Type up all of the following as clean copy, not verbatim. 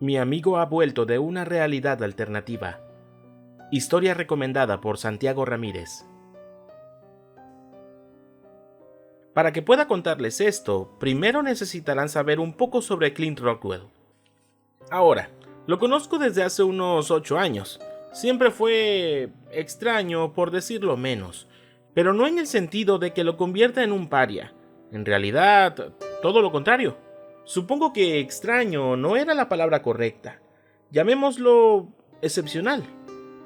Mi amigo ha vuelto de una realidad alternativa. Historia recomendada por Santiago Ramírez. Para que pueda contarles esto, primero necesitarán saber un poco sobre Clint Rockwell. Ahora, lo conozco desde hace unos 8 años. Siempre fue extraño, por decirlo menos, pero no en el sentido de que lo convierta en un paria. En realidad, todo lo contrario. Supongo que extraño no era la palabra correcta. Llamémoslo excepcional.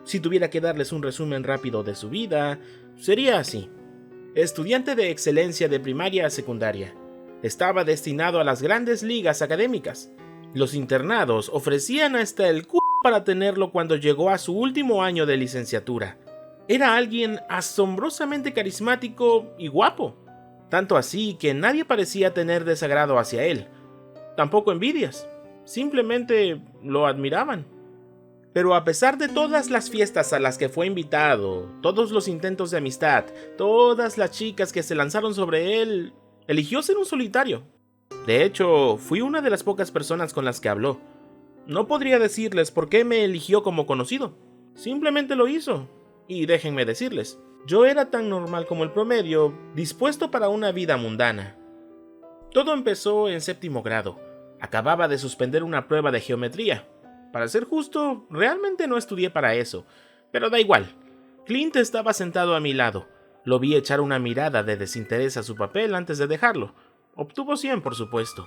Si tuviera que darles un resumen rápido de su vida, sería así. Estudiante de excelencia de primaria a secundaria. Estaba destinado a las grandes ligas académicas. Los internados ofrecían hasta el c*** para tenerlo cuando llegó a su último año de licenciatura. Era alguien asombrosamente carismático y guapo. Tanto así que nadie parecía tener desagrado hacia él. Tampoco envidias. Simplemente lo admiraban. Pero a pesar de todas las fiestas a las que fue invitado, todos los intentos de amistad, todas las chicas que se lanzaron sobre él, eligió ser un solitario. De hecho, fui una de las pocas personas con las que habló. No podría decirles por qué me eligió como conocido. Simplemente lo hizo. Y déjenme decirles, yo era tan normal como el promedio, dispuesto para una vida mundana. Todo empezó en 7º grado. Acababa de suspender una prueba de geometría. Para ser justo, realmente no estudié para eso, pero da igual. Clint estaba sentado a mi lado. Lo vi echar una mirada de desinterés a su papel antes de dejarlo. Obtuvo 100, por supuesto.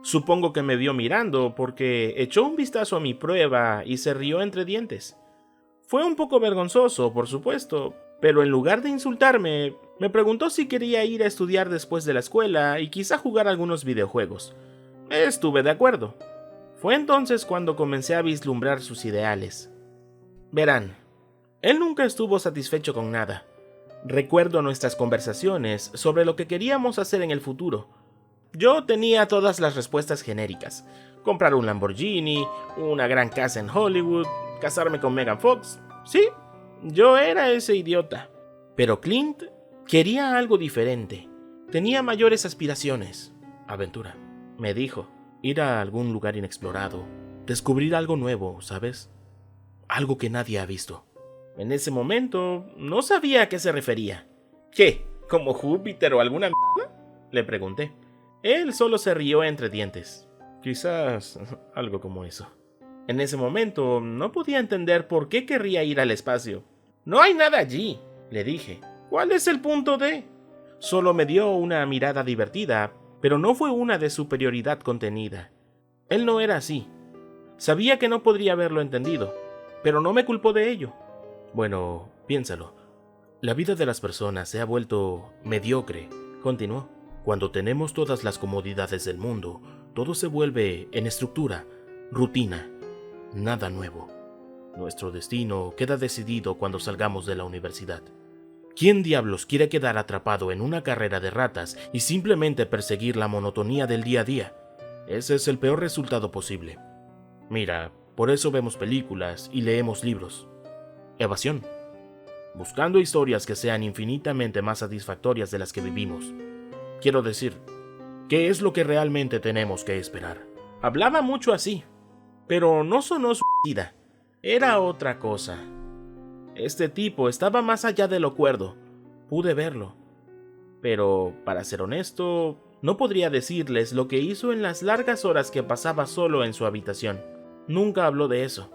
Supongo que me vio mirando porque echó un vistazo a mi prueba y se rió entre dientes. Fue un poco vergonzoso, por supuesto, pero en lugar de insultarme, me preguntó si quería ir a estudiar después de la escuela y quizá jugar algunos videojuegos. Estuve de acuerdo. Fue entonces cuando comencé a vislumbrar sus ideales. Verán, él nunca estuvo satisfecho con nada. Recuerdo nuestras conversaciones sobre lo que queríamos hacer en el futuro. Yo tenía todas las respuestas genéricas. Comprar un Lamborghini, una gran casa en Hollywood, casarme con Megan Fox. Sí, yo era ese idiota. Pero Clint quería algo diferente. Tenía mayores aspiraciones. Aventura, me dijo. Ir a algún lugar inexplorado. Descubrir algo nuevo, ¿sabes? Algo que nadie ha visto. En ese momento, no sabía a qué se refería. ¿Qué? ¿Como Júpiter o alguna mierda? Le pregunté. Él solo se rió entre dientes. Quizás algo como eso. En ese momento, no podía entender por qué querría ir al espacio. No hay nada allí, le dije. ¿Cuál es el punto de? Solo me dio una mirada divertida, pero no fue una de superioridad contenida. Él no era así. Sabía que no podría haberlo entendido, pero no me culpó de ello. Bueno, piénsalo. La vida de las personas se ha vuelto mediocre, continuó. Cuando tenemos todas las comodidades del mundo, todo se vuelve en estructura, rutina, nada nuevo. Nuestro destino queda decidido cuando salgamos de la universidad. ¿Quién diablos quiere quedar atrapado en una carrera de ratas y simplemente perseguir la monotonía del día a día? Ese es el peor resultado posible. Mira, por eso vemos películas y leemos libros. Evasión. Buscando historias que sean infinitamente más satisfactorias de las que vivimos. Quiero decir, ¿qué es lo que realmente tenemos que esperar? Hablaba mucho así, pero no sonó suicida. Era otra cosa. Este tipo estaba más allá de lo cuerdo. Pude verlo. Pero, para ser honesto, no podría decirles lo que hizo en las largas horas que pasaba solo en su habitación. Nunca habló de eso.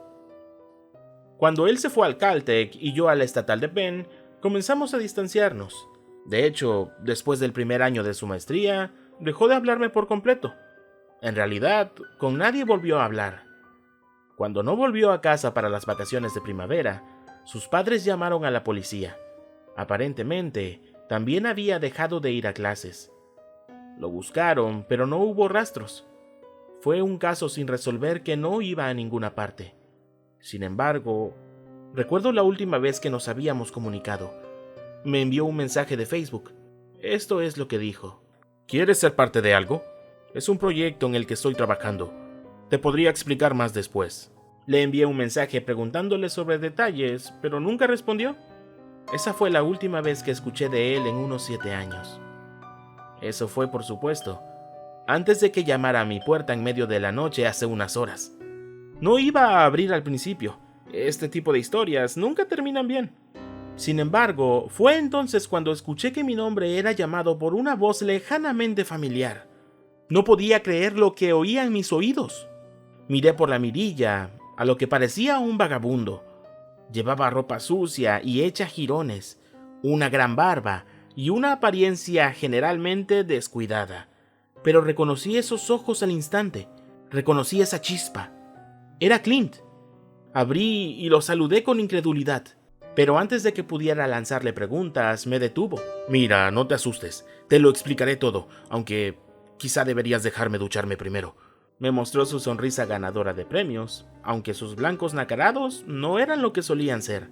Cuando él se fue al Caltech y yo a la estatal de Penn, comenzamos a distanciarnos. De hecho, después del primer año de su maestría, dejó de hablarme por completo. En realidad, con nadie volvió a hablar. Cuando no volvió a casa para las vacaciones de primavera, sus padres llamaron a la policía. Aparentemente, también había dejado de ir a clases. Lo buscaron, pero no hubo rastros. Fue un caso sin resolver que no iba a ninguna parte. Sin embargo, recuerdo la última vez que nos habíamos comunicado. Me envió un mensaje de Facebook. Esto es lo que dijo. ¿Quieres ser parte de algo? Es un proyecto en el que estoy trabajando. Te podría explicar más después. Le envié un mensaje preguntándole sobre detalles, pero nunca respondió. Esa fue la última vez que escuché de él en unos 7 años. Eso fue, por supuesto, antes de que llamara a mi puerta en medio de la noche hace unas horas. No iba a abrir al principio. Este tipo de historias nunca terminan bien. Sin embargo, fue entonces cuando escuché que mi nombre era llamado por una voz lejanamente familiar. No podía creer lo que oía en mis oídos. Miré por la mirilla a lo que parecía un vagabundo. Llevaba ropa sucia y hecha jirones, una gran barba y una apariencia generalmente descuidada. Pero reconocí esos ojos al instante. Reconocí esa chispa. Era Clint. Abrí y lo saludé con incredulidad. Pero antes de que pudiera lanzarle preguntas, me detuvo. Mira, no te asustes. Te lo explicaré todo, aunque quizá deberías dejarme ducharme primero. Me mostró su sonrisa ganadora de premios, aunque sus blancos nacarados no eran lo que solían ser.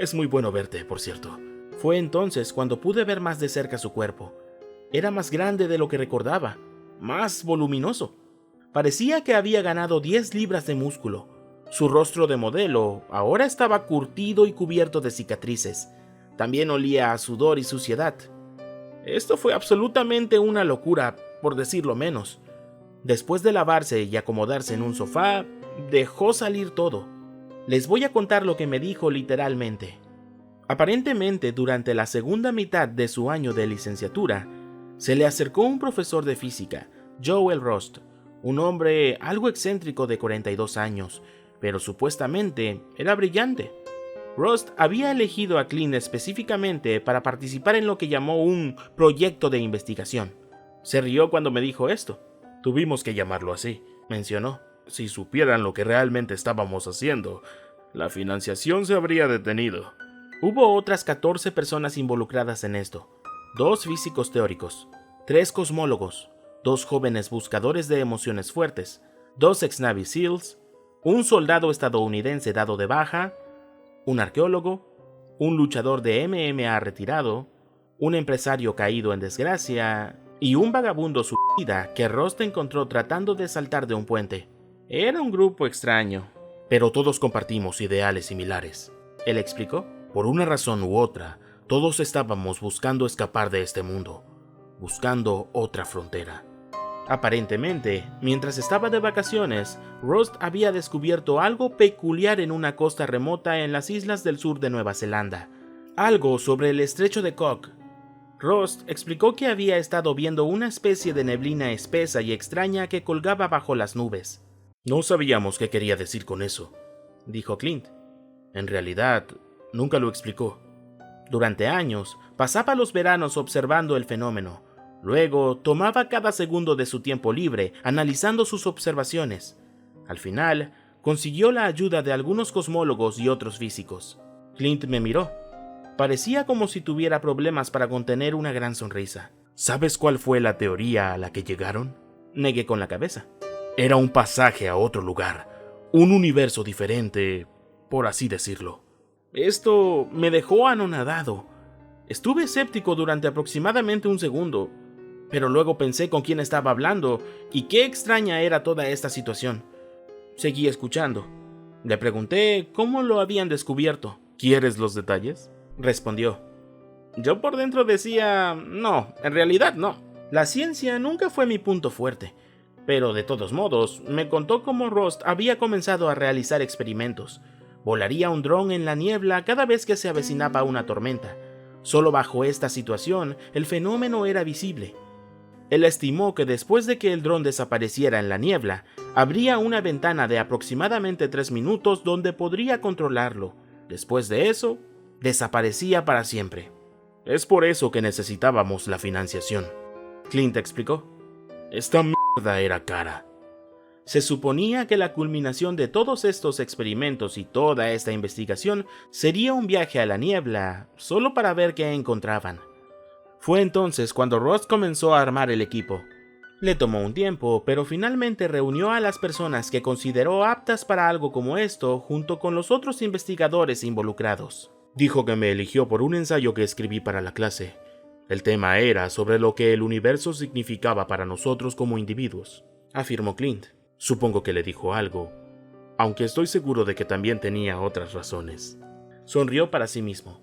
Es muy bueno verte, por cierto. Fue entonces cuando pude ver más de cerca su cuerpo. Era más grande de lo que recordaba, más voluminoso. Parecía que había ganado 10 libras de músculo. Su rostro de modelo ahora estaba curtido y cubierto de cicatrices. También olía a sudor y suciedad. Esto fue absolutamente una locura, por decirlo menos. Después de lavarse y acomodarse en un sofá, dejó salir todo. Les voy a contar lo que me dijo literalmente. Aparentemente, durante la segunda mitad de su año de licenciatura, se le acercó un profesor de física, Joel Rost, un hombre algo excéntrico de 42 años, pero supuestamente era brillante. Rost había elegido a Clint específicamente para participar en lo que llamó un proyecto de investigación. Se rió cuando me dijo esto. Tuvimos que llamarlo así, mencionó. Si supieran lo que realmente estábamos haciendo, la financiación se habría detenido. Hubo otras 14 personas involucradas en esto. 2 físicos teóricos, 3 cosmólogos, 2 jóvenes buscadores de emociones fuertes, 2 ex-Navy SEALs, un soldado estadounidense dado de baja, un arqueólogo, un luchador de MMA retirado, un empresario caído en desgracia y un vagabundo suicida que Rost encontró tratando de saltar de un puente. Era un grupo extraño, pero todos compartimos ideales similares. Él explicó. Por una razón u otra, todos estábamos buscando escapar de este mundo, buscando otra frontera. Aparentemente, mientras estaba de vacaciones, Rost había descubierto algo peculiar en una costa remota en las islas del sur de Nueva Zelanda. Algo sobre el estrecho de Cook. Rost explicó que había estado viendo una especie de neblina espesa y extraña que colgaba bajo las nubes. No sabíamos qué quería decir con eso, dijo Clint. En realidad, nunca lo explicó. Durante años, pasaba los veranos observando el fenómeno. Luego, tomaba cada segundo de su tiempo libre analizando sus observaciones. Al final, consiguió la ayuda de algunos cosmólogos y otros físicos. Clint me miró. Parecía como si tuviera problemas para contener una gran sonrisa. ¿Sabes cuál fue la teoría a la que llegaron? Negué con la cabeza. Era un pasaje a otro lugar, un universo diferente, por así decirlo. Esto me dejó anonadado. Estuve escéptico durante aproximadamente un segundo, pero luego pensé con quién estaba hablando y qué extraña era toda esta situación. Seguí escuchando. Le pregunté cómo lo habían descubierto. ¿Quieres los detalles?, respondió. Yo por dentro decía, no, en realidad no. La ciencia nunca fue mi punto fuerte, pero de todos modos, me contó cómo Rost había comenzado a realizar experimentos. Volaría un dron en la niebla cada vez que se avecinaba una tormenta. Solo bajo esta situación, el fenómeno era visible. Él estimó que después de que el dron desapareciera en la niebla, habría una ventana de aproximadamente 3 minutos donde podría controlarlo. Después de eso, desaparecía para siempre. Es por eso que necesitábamos la financiación, Clint explicó. Esta mierda era cara. Se suponía que la culminación de todos estos experimentos y toda esta investigación sería un viaje a la niebla, solo para ver qué encontraban. Fue entonces cuando Rost comenzó a armar el equipo. Le tomó un tiempo, pero finalmente reunió a las personas que consideró aptas para algo como esto junto con los otros investigadores involucrados. Dijo que me eligió por un ensayo que escribí para la clase. El tema era sobre lo que el universo significaba para nosotros como individuos, afirmó Clint. Supongo que le dijo algo, aunque estoy seguro de que también tenía otras razones. Sonrió para sí mismo.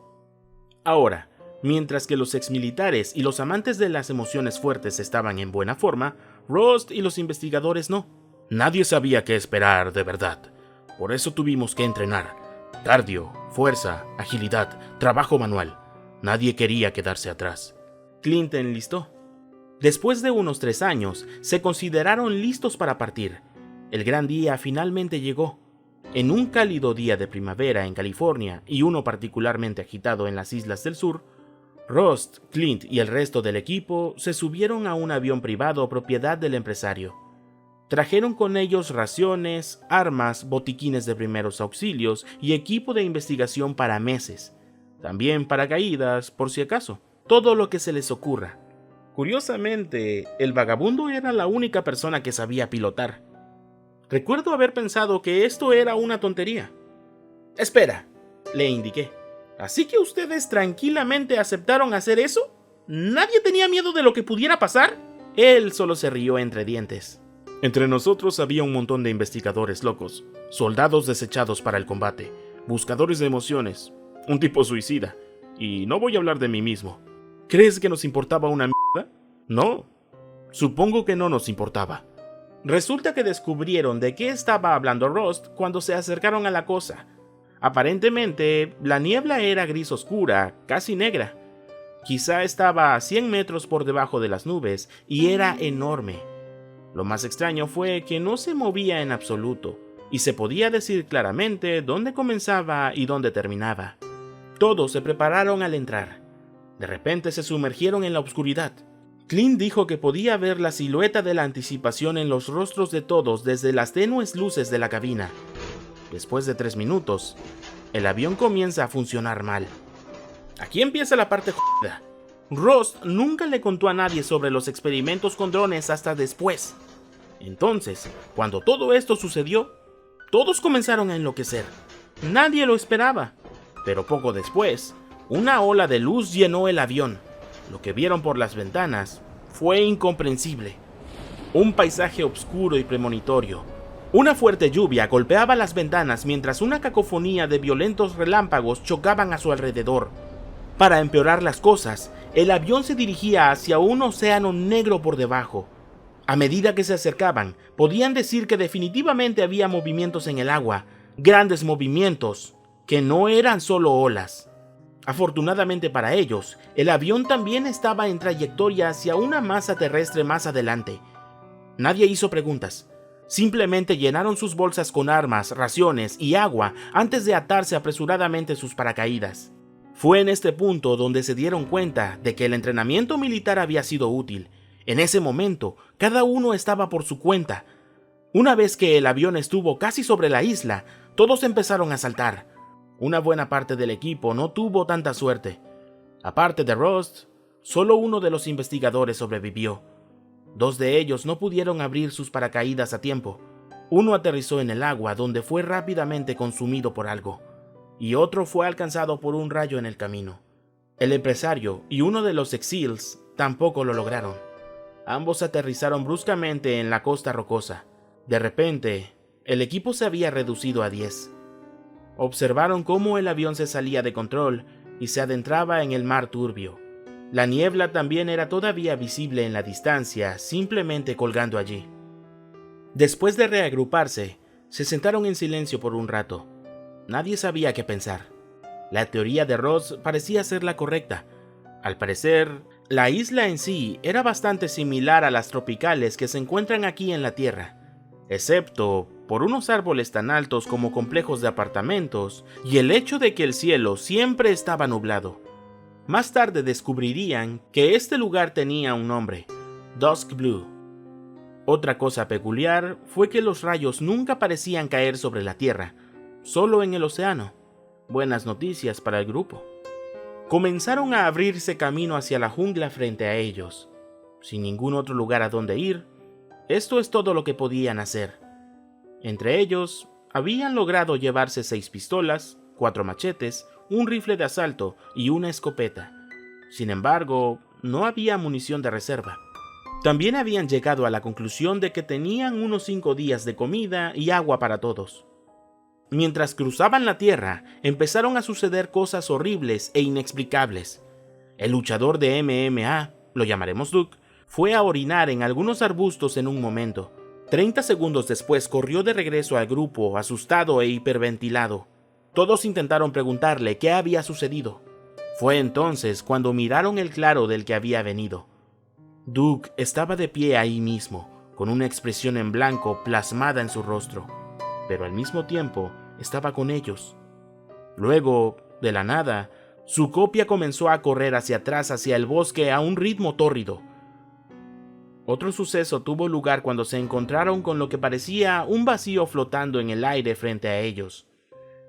Ahora, mientras que los exmilitares y los amantes de las emociones fuertes estaban en buena forma, Rost y los investigadores no. Nadie sabía qué esperar de verdad. Por eso tuvimos que entrenar. Cardio, fuerza, agilidad, trabajo manual. Nadie quería quedarse atrás. Clint enlistó. Después de unos 3 años, se consideraron listos para partir. El gran día finalmente llegó. En un cálido día de primavera en California y uno particularmente agitado en las islas del sur, Rust, Clint y el resto del equipo se subieron a un avión privado propiedad del empresario. Trajeron con ellos raciones, armas, botiquines de primeros auxilios y equipo de investigación para meses. También paracaídas, por si acaso. Todo lo que se les ocurra. Curiosamente, el vagabundo era la única persona que sabía pilotar. Recuerdo haber pensado que esto era una tontería. «Espera», le indiqué. «¿Así que ustedes tranquilamente aceptaron hacer eso? ¿Nadie tenía miedo de lo que pudiera pasar?» Él solo se rió entre dientes. Entre nosotros había un montón de investigadores locos, soldados desechados para el combate, buscadores de emociones, un tipo suicida, y no voy a hablar de mí mismo. ¿Crees que nos importaba una mierda? No, supongo que no nos importaba. Resulta que descubrieron de qué estaba hablando Rust cuando se acercaron a la cosa. Aparentemente, la niebla era gris oscura, casi negra. Quizá estaba a 100 metros por debajo de las nubes y era enorme. Lo más extraño fue que no se movía en absoluto, y se podía decir claramente dónde comenzaba y dónde terminaba. Todos se prepararon al entrar. De repente se sumergieron en la oscuridad. Clint dijo que podía ver la silueta de la anticipación en los rostros de todos desde las tenues luces de la cabina. Después de 3 minutos, el avión comienza a funcionar mal. Aquí empieza la parte jodida. Rust nunca le contó a nadie sobre los experimentos con drones hasta después. Entonces, cuando todo esto sucedió, todos comenzaron a enloquecer. Nadie lo esperaba, pero poco después, una ola de luz llenó el avión. Lo que vieron por las ventanas fue incomprensible. Un paisaje oscuro y premonitorio. Una fuerte lluvia golpeaba las ventanas mientras una cacofonía de violentos relámpagos chocaban a su alrededor. Para empeorar las cosas, el avión se dirigía hacia un océano negro por debajo. A medida que se acercaban, podían decir que definitivamente había movimientos en el agua, grandes movimientos, que no eran solo olas. Afortunadamente para ellos, el avión también estaba en trayectoria hacia una masa terrestre más adelante. Nadie hizo preguntas. Simplemente llenaron sus bolsas con armas, raciones y agua antes de atarse apresuradamente sus paracaídas. Fue en este punto donde se dieron cuenta de que el entrenamiento militar había sido útil. En ese momento, cada uno estaba por su cuenta. Una vez que el avión estuvo casi sobre la isla, todos empezaron a saltar. Una buena parte del equipo no tuvo tanta suerte. Aparte de Rust, solo uno de los investigadores sobrevivió. 2 de ellos no pudieron abrir sus paracaídas a tiempo. Uno aterrizó en el agua, donde fue rápidamente consumido por algo, y otro fue alcanzado por un rayo en el camino. El empresario y uno de los ex-SEALs tampoco lo lograron. Ambos aterrizaron bruscamente en la costa rocosa. De repente, el equipo se había reducido a 10. Observaron cómo el avión se salía de control y se adentraba en el mar turbio. La niebla también era todavía visible en la distancia, simplemente colgando allí. Después de reagruparse, se sentaron en silencio por un rato. Nadie sabía qué pensar. La teoría de Ross parecía ser la correcta. Al parecer, la isla en sí era bastante similar a las tropicales que se encuentran aquí en la Tierra, excepto por unos árboles tan altos como complejos de apartamentos y el hecho de que el cielo siempre estaba nublado. Más tarde descubrirían que este lugar tenía un nombre, Dusk Blue. Otra cosa peculiar fue que los rayos nunca parecían caer sobre la tierra, solo en el océano. Buenas noticias para el grupo. Comenzaron a abrirse camino hacia la jungla frente a ellos. Sin ningún otro lugar a donde ir, esto es todo lo que podían hacer. Entre ellos, habían logrado llevarse 6 pistolas, 4 machetes, un rifle de asalto y una escopeta. Sin embargo, no había munición de reserva. También habían llegado a la conclusión de que tenían unos 5 días de comida y agua para todos. Mientras cruzaban la tierra, empezaron a suceder cosas horribles e inexplicables. El luchador de MMA, lo llamaremos Duke, fue a orinar en algunos arbustos en un momento. 30 segundos después corrió de regreso al grupo, asustado e hiperventilado. Todos intentaron preguntarle qué había sucedido. Fue entonces cuando miraron el claro del que había venido. Doug estaba de pie ahí mismo, con una expresión en blanco plasmada en su rostro, pero al mismo tiempo estaba con ellos. Luego, de la nada, su copia comenzó a correr hacia atrás hacia el bosque a un ritmo tórrido. Otro suceso tuvo lugar cuando se encontraron con lo que parecía un vacío flotando en el aire frente a ellos.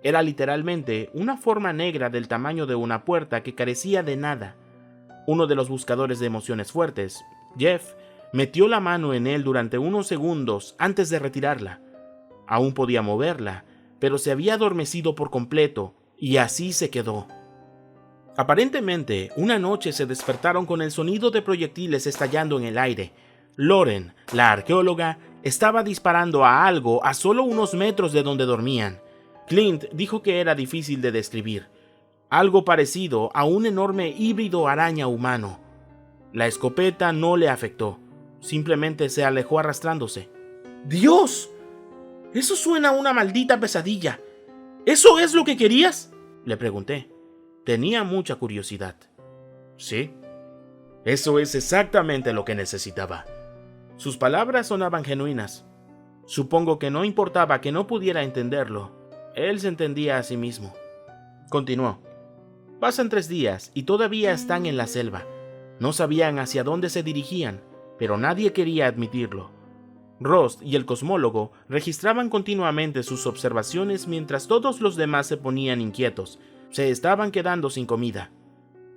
Era literalmente una forma negra del tamaño de una puerta que carecía de nada. Uno de los buscadores de emociones fuertes, Jeff, metió la mano en él durante unos segundos antes de retirarla. Aún podía moverla, pero se había adormecido por completo, y así se quedó. Aparentemente, una noche se despertaron con el sonido de proyectiles estallando en el aire. Lauren, la arqueóloga, estaba disparando a algo a solo unos metros de donde dormían. Clint dijo que era difícil de describir. Algo parecido a un enorme híbrido araña humano. La escopeta no le afectó. Simplemente se alejó arrastrándose. ¡Dios! Eso suena a una maldita pesadilla. ¿Eso es lo que querías?, le pregunté. Tenía mucha curiosidad. Sí, eso es exactamente lo que necesitaba. Sus palabras sonaban genuinas. Supongo que no importaba que no pudiera entenderlo. Él se entendía a sí mismo. Continuó. Pasan 3 días y todavía están en la selva. No sabían hacia dónde se dirigían, pero nadie quería admitirlo. Rost y el cosmólogo registraban continuamente sus observaciones mientras todos los demás se ponían inquietos. Se estaban quedando sin comida.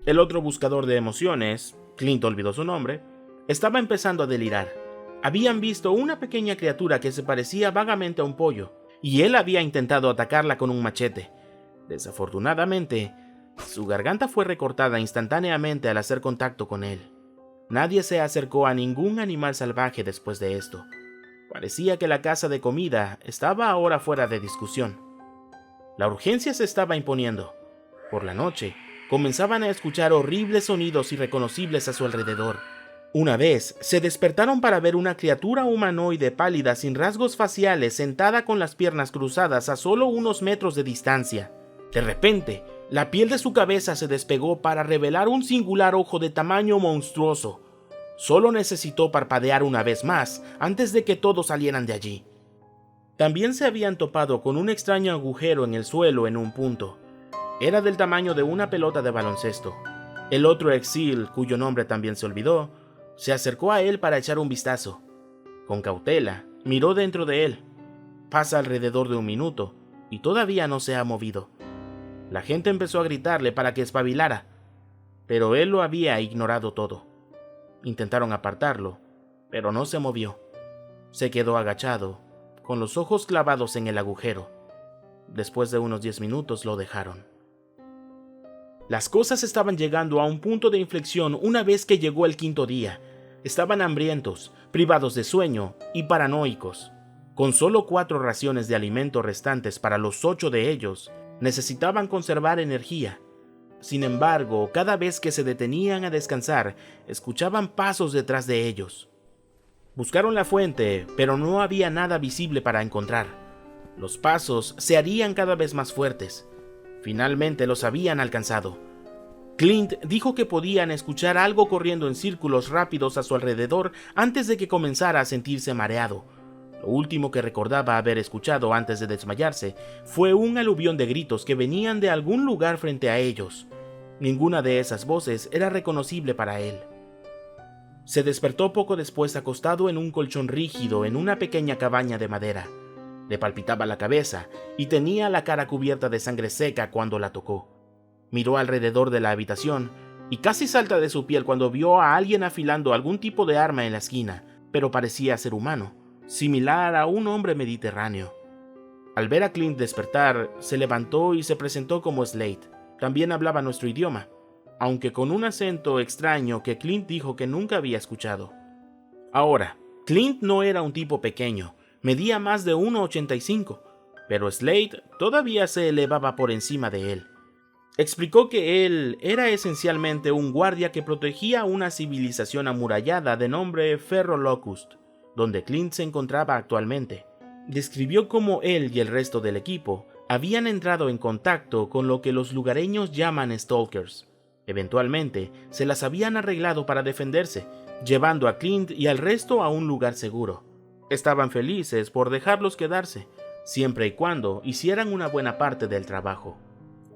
El otro buscador de emociones, Clint olvidó su nombre, estaba empezando a delirar. Habían visto una pequeña criatura que se parecía vagamente a un pollo, y él había intentado atacarla con un machete. Desafortunadamente, su garganta fue recortada instantáneamente al hacer contacto con él. Nadie se acercó a ningún animal salvaje después de esto. Parecía que la caza de comida estaba ahora fuera de discusión. La urgencia se estaba imponiendo. Por la noche, comenzaban a escuchar horribles sonidos irreconocibles a su alrededor. Una vez, se despertaron para ver una criatura humanoide pálida sin rasgos faciales sentada con las piernas cruzadas a solo unos metros de distancia. De repente, la piel de su cabeza se despegó para revelar un singular ojo de tamaño monstruoso. Solo necesitó parpadear una vez más antes de que todos salieran de allí. También se habían topado con un extraño agujero en el suelo en un punto. Era del tamaño de una pelota de baloncesto. El otro exil, cuyo nombre también se olvidó, se acercó a él para echar un vistazo. Con cautela, miró dentro de él. Pasa alrededor de 1 minuto y todavía no se ha movido. La gente empezó a gritarle para que espabilara, pero él lo había ignorado todo. Intentaron apartarlo, pero no se movió. Se quedó agachado, con los ojos clavados en el agujero. Después de unos 10 minutos lo dejaron. Las cosas estaban llegando a un punto de inflexión una vez que llegó el 5.º día. Estaban hambrientos, privados de sueño y paranoicos. Con solo 4 raciones de alimento restantes para los 8 de ellos, necesitaban conservar energía. Sin embargo, cada vez que se detenían a descansar, escuchaban pasos detrás de ellos. Buscaron la fuente, pero no había nada visible para encontrar. Los pasos se harían cada vez más fuertes. Finalmente los habían alcanzado. Clint dijo que podían escuchar algo corriendo en círculos rápidos a su alrededor antes de que comenzara a sentirse mareado. Lo último que recordaba haber escuchado antes de desmayarse fue un aluvión de gritos que venían de algún lugar frente a ellos. Ninguna de esas voces era reconocible para él. Se despertó poco después acostado en un colchón rígido en una pequeña cabaña de madera. Le palpitaba la cabeza y tenía la cara cubierta de sangre seca cuando la tocó. Miró alrededor de la habitación y casi salta de su piel cuando vio a alguien afilando algún tipo de arma en la esquina, pero parecía ser humano, similar a un hombre mediterráneo. Al ver a Clint despertar, se levantó y se presentó como Slade. También hablaba nuestro idioma, aunque con un acento extraño que Clint dijo que nunca había escuchado. Ahora, Clint no era un tipo pequeño, medía más de 1,85, pero Slade todavía se elevaba por encima de él. Explicó que él era esencialmente un guardia que protegía una civilización amurallada de nombre Ferro Locust, donde Clint se encontraba actualmente. Describió cómo él y el resto del equipo habían entrado en contacto con lo que los lugareños llaman stalkers. Eventualmente, se las habían arreglado para defenderse, llevando a Clint y al resto a un lugar seguro. Estaban felices por dejarlos quedarse, siempre y cuando hicieran una buena parte del trabajo.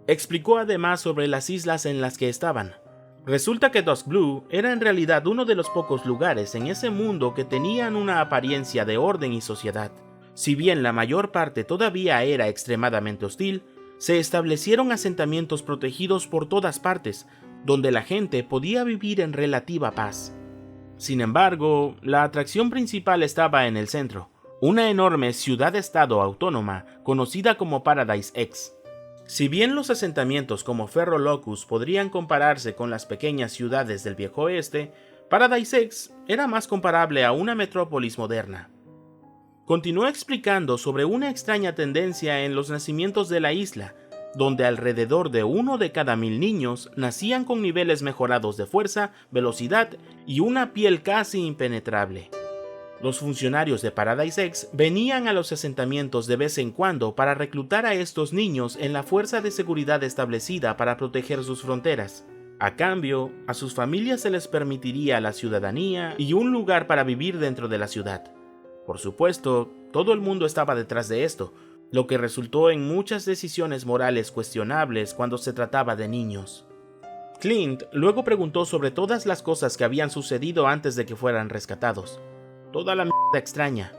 Explicó además sobre las islas en las que estaban. Resulta que Dusk Blue era en realidad uno de los pocos lugares en ese mundo que tenían una apariencia de orden y sociedad. Si bien la mayor parte todavía era extremadamente hostil, se establecieron asentamientos protegidos por todas partes, donde la gente podía vivir en relativa paz. Sin embargo, la atracción principal estaba en el centro, una enorme ciudad-estado autónoma conocida como Paradise X. Si bien los asentamientos como Ferro Locus podrían compararse con las pequeñas ciudades del Viejo Oeste, Paradise X era más comparable a una metrópolis moderna. Continuó explicando sobre una extraña tendencia en los nacimientos de la isla, donde alrededor de 1 de cada 1000 niños nacían con niveles mejorados de fuerza, velocidad y una piel casi impenetrable. Los funcionarios de Paradise X venían a los asentamientos de vez en cuando para reclutar a estos niños en la fuerza de seguridad establecida para proteger sus fronteras. A cambio, a sus familias se les permitiría la ciudadanía y un lugar para vivir dentro de la ciudad. Por supuesto, todo el mundo estaba detrás de esto, lo que resultó en muchas decisiones morales cuestionables cuando se trataba de niños. Clint luego preguntó sobre todas las cosas que habían sucedido antes de que fueran rescatados. Toda la mierda extraña.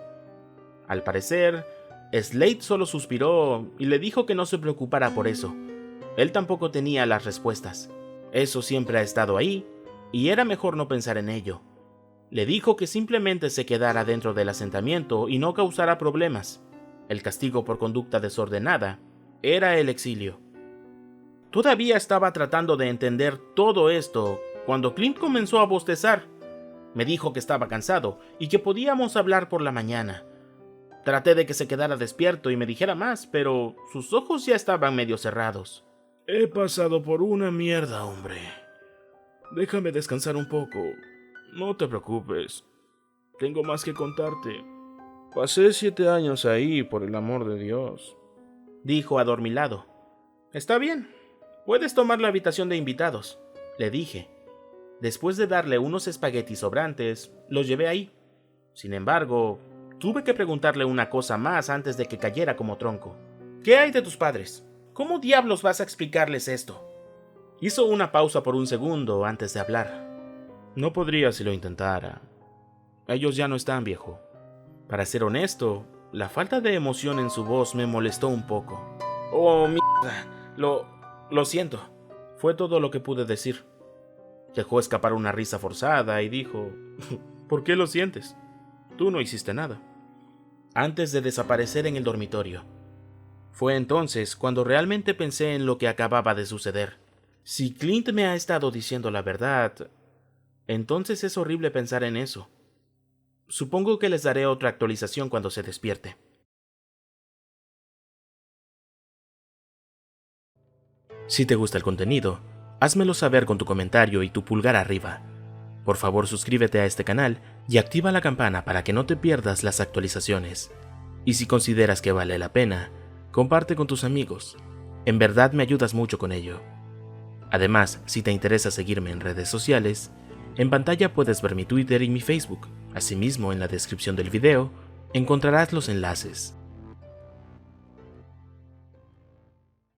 Al parecer, Slade solo suspiró y le dijo que no se preocupara por eso. Él tampoco tenía las respuestas. Eso siempre ha estado ahí, y era mejor no pensar en ello. Le dijo que simplemente se quedara dentro del asentamiento y no causara problemas. El castigo por conducta desordenada era el exilio. Todavía estaba tratando de entender todo esto cuando Clint comenzó a bostezar. Me dijo que estaba cansado y que podíamos hablar por la mañana. Traté de que se quedara despierto y me dijera más, pero sus ojos ya estaban medio cerrados. He pasado por una mierda, hombre. Déjame descansar un poco. No te preocupes. Tengo más que contarte. Pasé 7 años ahí, por el amor de Dios, dijo adormilado. Está bien. Puedes tomar la habitación de invitados, le dije. Después de darle unos espaguetis sobrantes, los llevé ahí. Sin embargo, tuve que preguntarle una cosa más antes de que cayera como tronco. ¿Qué hay de tus padres? ¿Cómo diablos vas a explicarles esto? Hizo una pausa por un segundo antes de hablar. No podría si lo intentara. Ellos ya no están, viejo. Para ser honesto, la falta de emoción en su voz me molestó un poco. Oh, mierda. Lo siento. Fue todo lo que pude decir. Dejó escapar una risa forzada y dijo, ¿por qué lo sientes? Tú no hiciste nada. Antes de desaparecer en el dormitorio. Fue entonces cuando realmente pensé en lo que acababa de suceder. Si Clint me ha estado diciendo la verdad, entonces es horrible pensar en eso. Supongo que les daré otra actualización cuando se despierte. Si te gusta el contenido, házmelo saber con tu comentario y tu pulgar arriba. Por favor, suscríbete a este canal y activa la campana para que no te pierdas las actualizaciones. Y si consideras que vale la pena, comparte con tus amigos. En verdad me ayudas mucho con ello. Además, si te interesa seguirme en redes sociales, en pantalla puedes ver mi Twitter y mi Facebook. Asimismo, en la descripción del video encontrarás los enlaces.